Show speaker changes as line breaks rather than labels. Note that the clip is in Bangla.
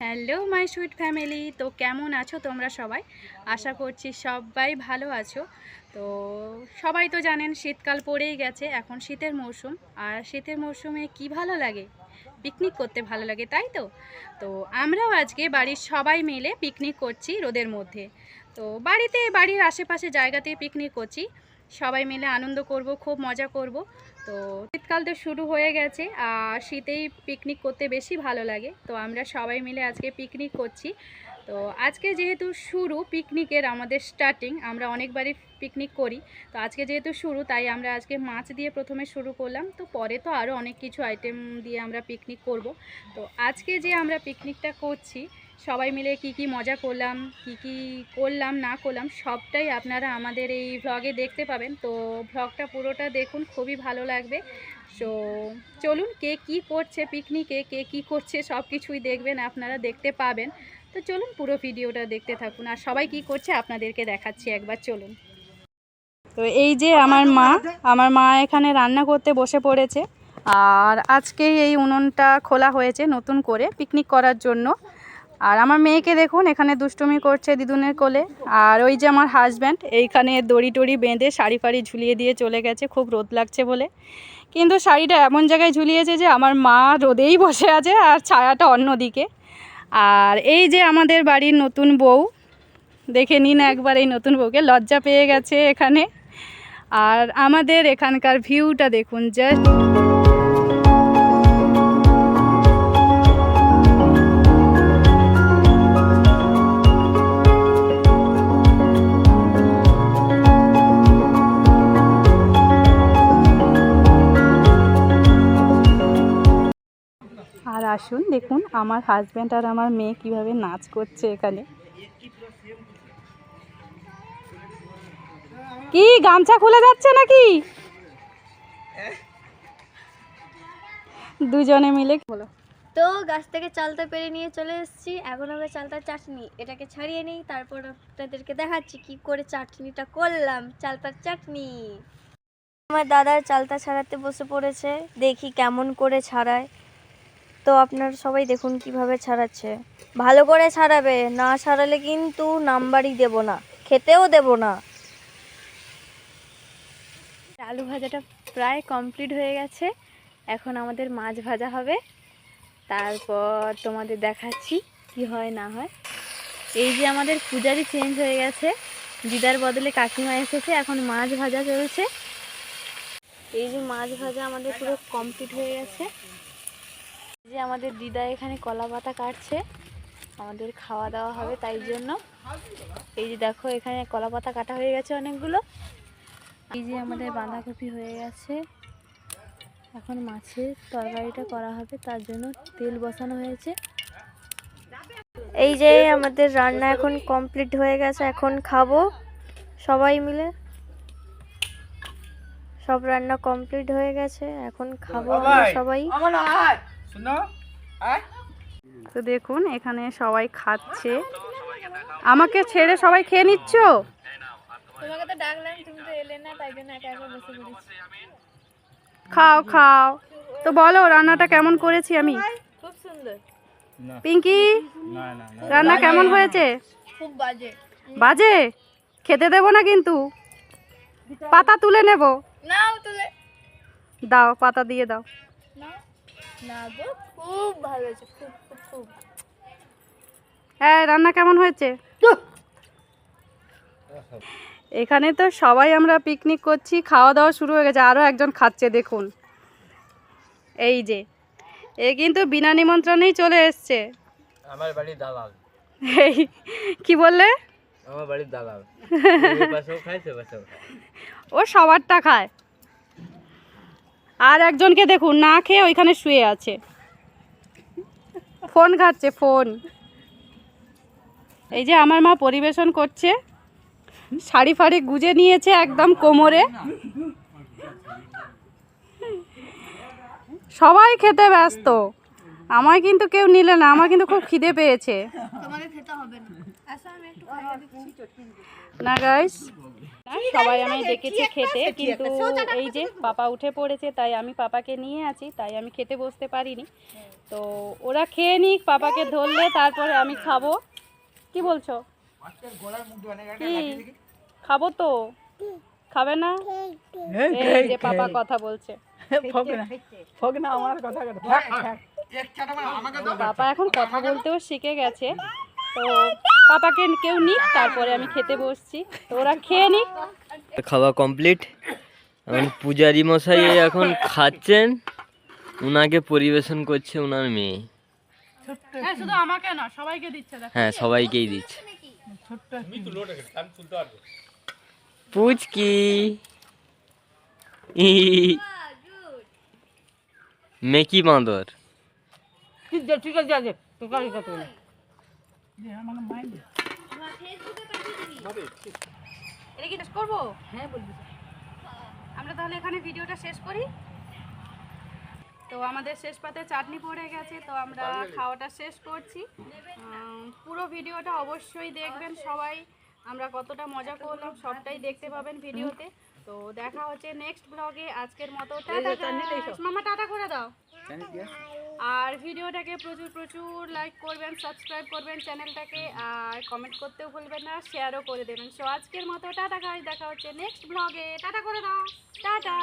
হ্যালো মাই সুইট ফ্যামিলি, তো কেমন আছো তোমরা সবাই? আশা করছি সবাই ভালো আছো। তো সবাই তো জানেন শীতকাল পড়েই গেছে, এখন শীতের মরশুম। আর শীতের মরশুমে কি ভালো লাগে? পিকনিক করতে ভালো লাগে, তাই তো? তো আমরাও আজকে বাড়ির সবাই মিলে পিকনিক করছি রোদের মধ্যে। তো বাড়ির আশেপাশে জায়গাতে পিকনিক করছি, সবাই মিলে আনন্দ করব, খুব মজা করব। তো শীতকাল তো শুরু হয়ে গেছে, আর শীতেই পিকনিক করতে বেশি ভালো লাগে। তো আমরা সবাই মিলে আজকে পিকনিক করছি। তো আজকে যেহেতু শুরু পিকনিকের, আমাদের স্টার্টিং, আমরা অনেকবারই পিকনিক করি। তো আজকে যেহেতু শুরু, তাই আমরা আজকে মাছ দিয়ে প্রথমে শুরু করলাম। তো পরে তো আরও অনেক কিছু আইটেম দিয়ে আমরা পিকনিক করব। তো আজকে যে আমরা পিকনিকটা করছি, সবাই মিলে কি কি মজা করলাম, কি করলাম না করলাম, সবটাই আপনারা আমাদের এই ভ্লগে দেখতে পাবেন। তো ভ্লগটা পুরোটা দেখুন, খুবই ভালো লাগবে। তো চলুন, কে কি করছে পিকনিকে, কে কি করছে, সব কিছুই দেখবেন, আপনারা দেখতে পাবেন। তো চলুন পুরো ভিডিওটা দেখতে থাকুন, আর সবাই কি করছে আপনাদেরকে দেখাচ্ছি একবার, চলুন। তো এই যে আমার মা এখানে রান্না করতে বসে পড়েছে। আর আজকেই এই উনুনটা খোলা হয়েছে নতুন করে পিকনিক করার জন্য। আর আমার মেয়েকে দেখুন এখানে দুষ্টুমি করছে দিদুনের কোলে। আর ওই যে আমার হাজব্যান্ড এইখানে দড়ি টড়ি বেঁধে শাড়ি ফাড়ি ঝুলিয়ে দিয়ে চলে গেছে, খুব রোদ লাগছে বলে। কিন্তু শাড়িটা এমন জায়গায় ঝুলিয়েছে যে আমার মা রোদেই বসে আছে আর ছায়াটা অন্যদিকে। আর এই যে আমাদের বাড়ির নতুন বউ, দেখে নিন একবার এই নতুন বউকে, লজ্জা পেয়ে গেছে এখানে। আর আমাদের এখানকার ভিউটা দেখুন জাস্ট। আর আসুন দেখুন আমার হাজব্যান্ড আর আমার মেয়ে কিভাবে নাচ করছে এখানে। কি গামছা খুলে যাচ্ছে নাকি? দুজনে মিলে বলো।
তো গাছ থেকে চালটা পেরে নিয়ে চলে এসেছি। এখন হবে চালতার চাটনি। এটাকে ছাড়িয়ে নিই, তারপর আপনাদেরকে দেখাচ্ছি কি করে চাটনিটা করলাম। চালতার চাটনি। আমার দাদার চালতা ছাড়াতে বসে পড়েছে, দেখি কেমন করে ছাড়ায়। তো আপনারা সবাই দেখুন কিভাবে ছাড়াচ্ছে। ভালো করে ছাড়াবে, না ছাড়ালে কিন্তু নাম্বারই দেব না, খেতেও দেব না।
আলু ভাজাটা প্রায় কমপ্লিট হয়ে গেছে, এখন আমাদের মাছ ভাজা হবে। তারপর তোমাদের দেখাচ্ছি কি হয় না হয়। এই যে আমাদের পূজারি চেঞ্জ হয়ে গেছে, দিদার বদলে কাকিমা এসেছে, এখন মাছ ভাজা চলছে। এই যে মাছ ভাজা আমাদের পুরো কমপ্লিট হয়ে গেছে। এই যে আমাদের দিদা এখানে কলা পাতা কাটছে, আমাদের খাওয়া দাওয়া হবে তাই জন্য। এই যে দেখো এখানে কলা পাতা কাটা হয়ে গেছে অনেকগুলো। এই যে আমাদের বাঁধাকপি হয়ে গেছে, এখন মাছের তরকারিটা করা হবে, তার জন্য তেল বসানো হয়েছে।
এই যে আমাদের রান্না এখন কমপ্লিট হয়ে গেছে, এখন খাবো সবাই মিলে। সব রান্না কমপ্লিট হয়ে গেছে, এখন খাবো আমরা সবাই।
তো দেখুন এখানে সবাই খাচ্ছে, আমাকে ছেড়ে সবাই খেয়ে নিচ্ছ।
তোমাকে তো ডাকলাম, তুমি তো এলে না, তাই জন্য একা একা বসে পড়েছি।
খাও খাও। তো বলো রান্নাটা কেমন করেছি আমি?
খুব সুন্দর।
পিঙ্কি, রান্না কেমন হয়েছে?
খুব বাজে।
বাজে? খেতে দেবো না কিন্তু, পাতা তুলে নেব।
নাও তুলে
দাও, পাতা দিয়ে দাও।
না গো, খুব ভালো হয়েছে, খুব খুব খুব।
হ্যাঁ, রান্না কেমন হয়েছে? এখানে তো সবাই আমরা পিকনিক করছি, খাওয়া দাওয়া শুরু হয়ে গেছে, আরও একজন খাচ্ছে দেখুন। এই যে এ কিন্তু বিনা নিমন্ত্রণেই চলে এসছে।
আমার বাড়ির দালাল।
এই কি বললে?
আমার বাড়ির দালাল।
ও সবারটা খায়। আর একজনকে দেখুন না খেয়ে ওইখানে শুয়ে আছে, ফোন ঘাটছে ফোন। এই যে আমার মা পরিবেশন করছে, শাড়ি ফাড়ি গুজে নিয়েছে একদম কোমরে। সবাই খেতে ব্যস্ত, আমায় কিন্তু কেউ নিলে না, আমার কিন্তু খুব খিদে পেয়েছে।
তোমাকে খেতে হবে না। আচ্ছা আমি একটু খাইয়ে দিচ্ছি
না গাইস, সবাই আমায় ডেকেছে খেতে, কিন্তু এই যে পাপা উঠে পড়েছে তাই আমি পাপাকে নিয়ে আছি, তাই আমি খেতে বসতে পারিনি। তো ওরা খেয়ে নিক, পাপাকে ধরলে তারপরে আমি খাবো। কি বলছো? কি খাবো তো? খাবে না? এই যে পাপা কথা বলছে। পাপা এখন কথা বলতেও শিখে গেছে। তো পাপাকে কেউ নিক, তারপরে আমি খেতে বসছি। তো ওরা খেয়ে নিক।
খাওয়া কমপ্লিট। এখন পূজারি মশাই এখন খাচ্ছেন, উনাকে পরিবেশন করছে উনার মেয়ে।
শুধু আমাকে না, সবাইকে দিচ্ছে।
হ্যাঁ, সবাইকেই দিচ্ছে। পুচকি মেকি বাঁদর।
এটা কি শেষ করবো? হ্যাঁ বলবি। আমরা তাহলে এখানে ভিডিওটা শেষ করি। তো আমাদের শেষ পাতে চাটনি পড়ে গেছে, তো আমরা খাওয়াটা শেষ করছি। পুরো ভিডিওটা অবশ্যই দেখবেন সবাই, আমরা কতটা মজা করলাম সবটাই দেখতে পাবেন ভিডিওতে। তো দেখা হচ্ছে নেক্সট ব্লগে। আজকের মতো টাটা guys। মামা টাটা করে দাও। আর ভিডিওটাকে প্রচুর প্রচুর লাইক করবেন, সাবস্ক্রাইব করবেন চ্যানেলটাকে, আর কমেন্ট করতেও ভুলবেন না, শেয়ারও করে দেবেন। সো আজকের মতো টাটা গাইস, দেখা হচ্ছে নেক্সট ব্লগে। টাটা করে দাও, টাটা।